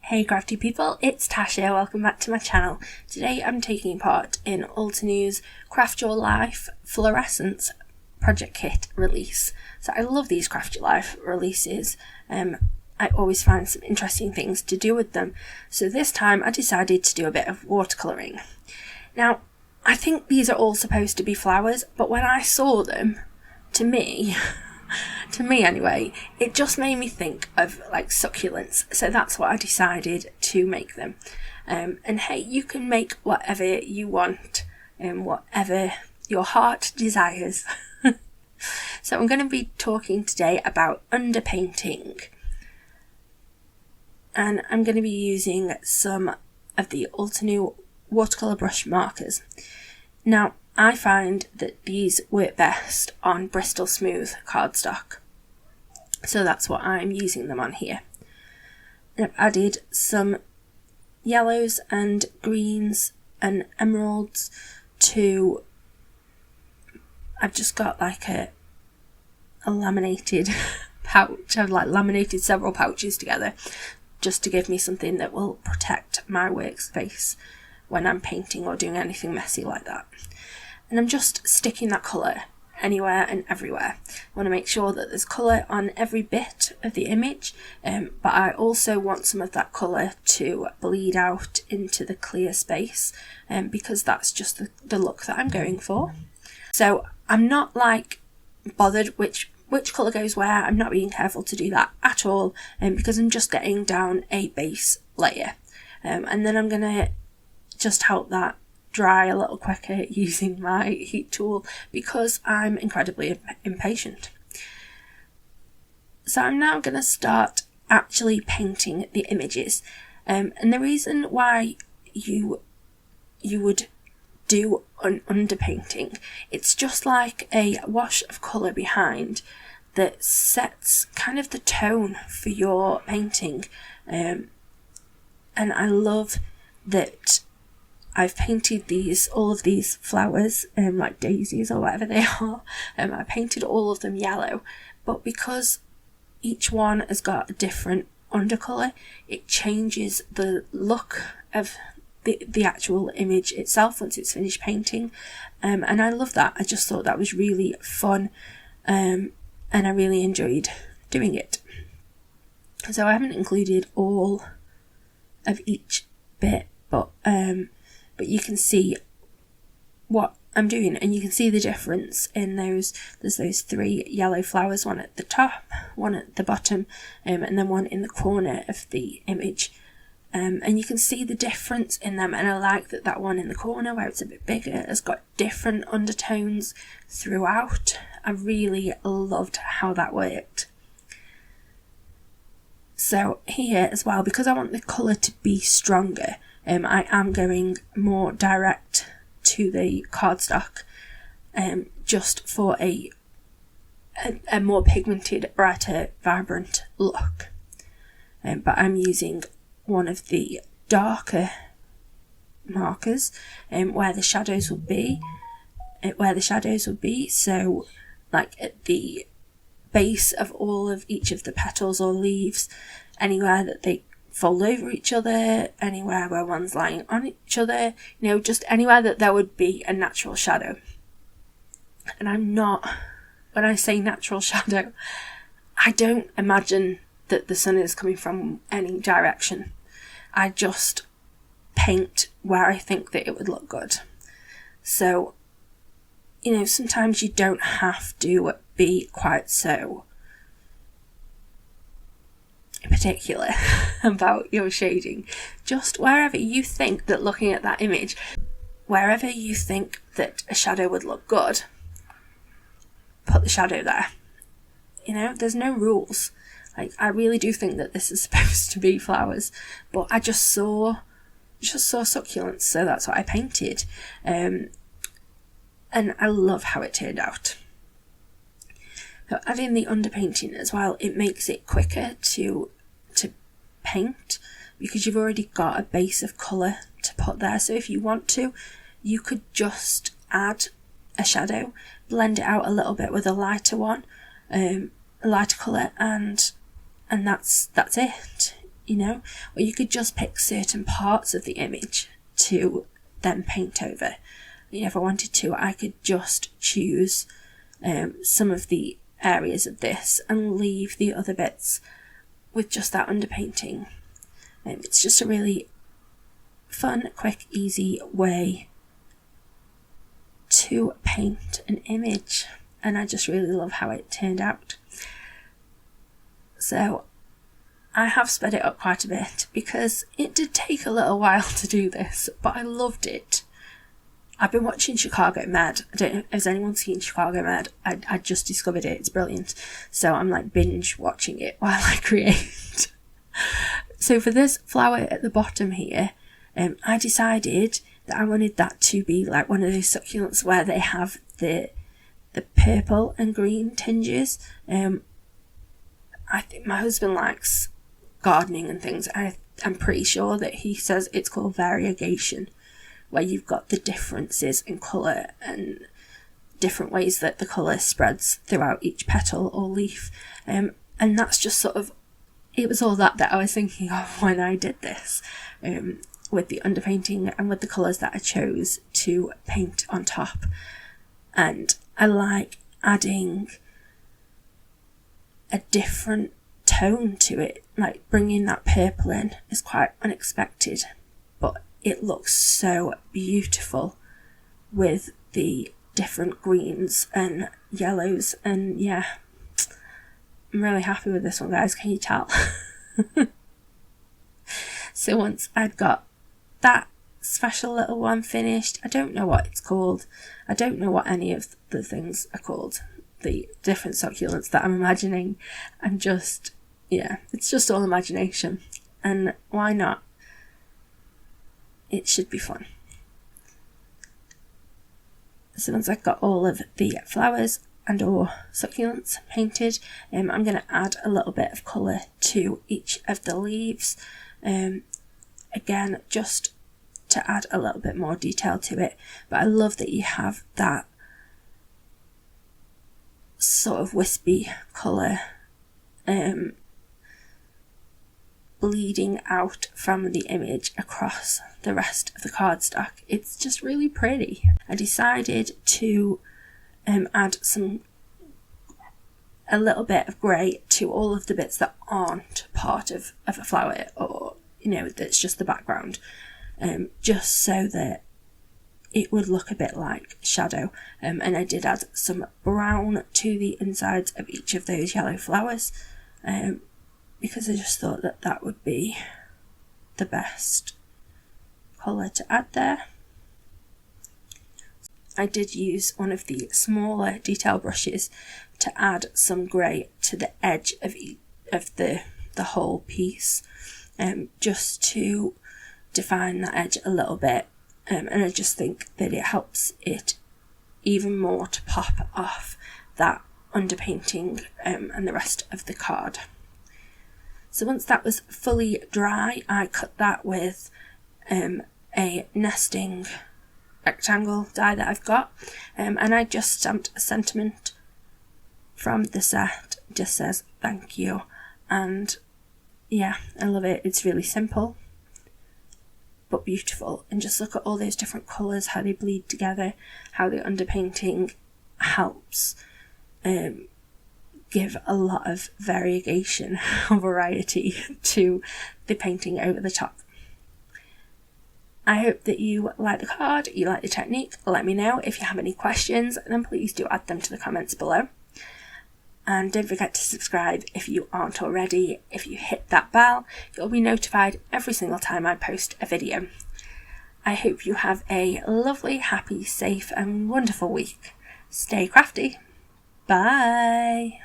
Hey crafty people, it's Tasha, welcome back to my channel. Today I'm taking part in Altenew's Craft Your Life Fluorescence Project Kit release. So I love these Craft Your Life releases. I always find some interesting things to do with them. So this time I decided to do a bit of watercolouring. Now, I think these are all supposed to be flowers, but when I saw them, to me anyway, it just made me think of like succulents. So that's what I decided to make them. And hey, you can make whatever you want and whatever your heart desires. So I'm going to be talking today about underpainting. And I'm going to be using some of the Altenew watercolour brush markers. Now, I find that these work best on Bristol Smooth cardstock. So that's what I'm using them on here. And I've added some yellows and greens and emeralds to... I've just got like a laminated pouch. I've like laminated several pouches together just to give me something that will protect my workspace when I'm painting or doing anything messy like that. And I'm just sticking that colour anywhere and everywhere. I want to make sure that there's colour on every bit of the image, but I also want some of that colour to bleed out into the clear space, because that's just the look that I'm going for. So I'm not like bothered which colour goes where. I'm not being careful to do that at all, because I'm just getting down a base layer, and then I'm going to just help that dry a little quicker using my heat tool because I'm incredibly impatient. So I'm now going to start actually painting the images, and the reason why you would do an underpainting, it's just like a wash of colour behind that sets kind of the tone for your painting, and I love that I've painted all of these flowers, like daisies or whatever they are. I painted all of them yellow, but because each one has got a different undercolour, it changes the look of the actual image itself once it's finished painting. And I love that. I just thought that was really fun, and I really enjoyed doing it. So I haven't included all of each bit, but you can see what I'm doing, and you can see the difference in those. There's those three yellow flowers, one at the top, one at the bottom, and then one in the corner of the image. And you can see the difference in them, and I like that one in the corner where it's a bit bigger has got different undertones throughout. I really loved how that worked. So here as well, because I want the colour to be stronger, I am going more direct to the cardstock, just for a more pigmented, brighter, vibrant look. But I'm using one of the darker markers where the shadows will be. So like at the base of each of the petals or leaves, anywhere that they fold over each other, anywhere where one's lying on each other, just anywhere that there would be a natural shadow. And when I say natural shadow, I don't imagine that the sun is coming from any direction. I just paint where I think that it would look good. So, sometimes you don't have to be quite so particular about your shading. Just wherever you think that looking at that image, wherever you think that a shadow would look good, put the shadow there. There's no rules. Like, I really do think that this is supposed to be flowers, but I just saw succulents, so that's what I painted. And I love how it turned out. So adding the underpainting as well, it makes it quicker to paint because you've already got a base of colour to put there. So if you want to, you could just add a shadow, blend it out a little bit with a lighter one, a lighter colour, and that's it. you know, or you could just pick certain parts of the image to then paint over. You know, if I wanted to, I could just choose some of the areas of this and leave the other bits with just that underpainting. It's just a really fun, quick, easy way to paint an image, and I just really love how it turned out. So I have sped it up quite a bit because it did take a little while to do this, but I loved it. I've been watching Chicago Med. I don't know, has anyone seen Chicago Med? I just discovered it. It's brilliant. So I'm like binge watching it while I create. So for this flower at the bottom here, I decided that I wanted that to be like one of those succulents where they have the purple and green tinges. I think my husband likes gardening and things. I'm pretty sure that he says it's called variegation, where you've got the differences in colour and different ways that the colour spreads throughout each petal or leaf. And that's just sort of, it was all that I was thinking of when I did this, with the underpainting and with the colours that I chose to paint on top. And I like adding a different tone to it, like bringing that purple in is quite unexpected, but it looks so beautiful with the different greens and yellows, and yeah, I'm really happy with this one, guys, can you tell? So once I'd got that special little one finished, I don't know what it's called, I don't know what any of the things are called, the different succulents that I'm imagining. I'm just, yeah, it's just all imagination, and why not? It should be fun. So once I've got all of the flowers and or succulents painted, I'm going to add a little bit of colour to each of the leaves, again just to add a little bit more detail to it. But I love that you have that sort of wispy colour bleeding out from the image across the rest of the cardstock. It's just really pretty. I decided to add a little bit of grey to all of the bits that aren't part of a flower, or you know, that's just the background, just so that it would look a bit like shadow. And I did add some brown to the insides of each of those yellow flowers, because I just thought that that would be the best colour to add there. I did use one of the smaller detail brushes to add some grey to the edge of the whole piece, just to define that edge a little bit, and I just think that it helps it even more to pop off that underpainting and the rest of the card. So once that was fully dry, I cut that with a nesting rectangle die that I've got, and I just stamped a sentiment from the set. It just says thank you, and yeah, I love it. It's really simple but beautiful, and just look at all those different colours, how they bleed together, how the underpainting helps give a lot of variegation and variety to the painting over the top. I hope that you like the card, you like the technique. Let me know. If you have any questions, then please do add them to the comments below. And don't forget to subscribe if you aren't already. If you hit that bell, you'll be notified every single time I post a video. I hope you have a lovely, happy, safe and wonderful week. Stay crafty. Bye.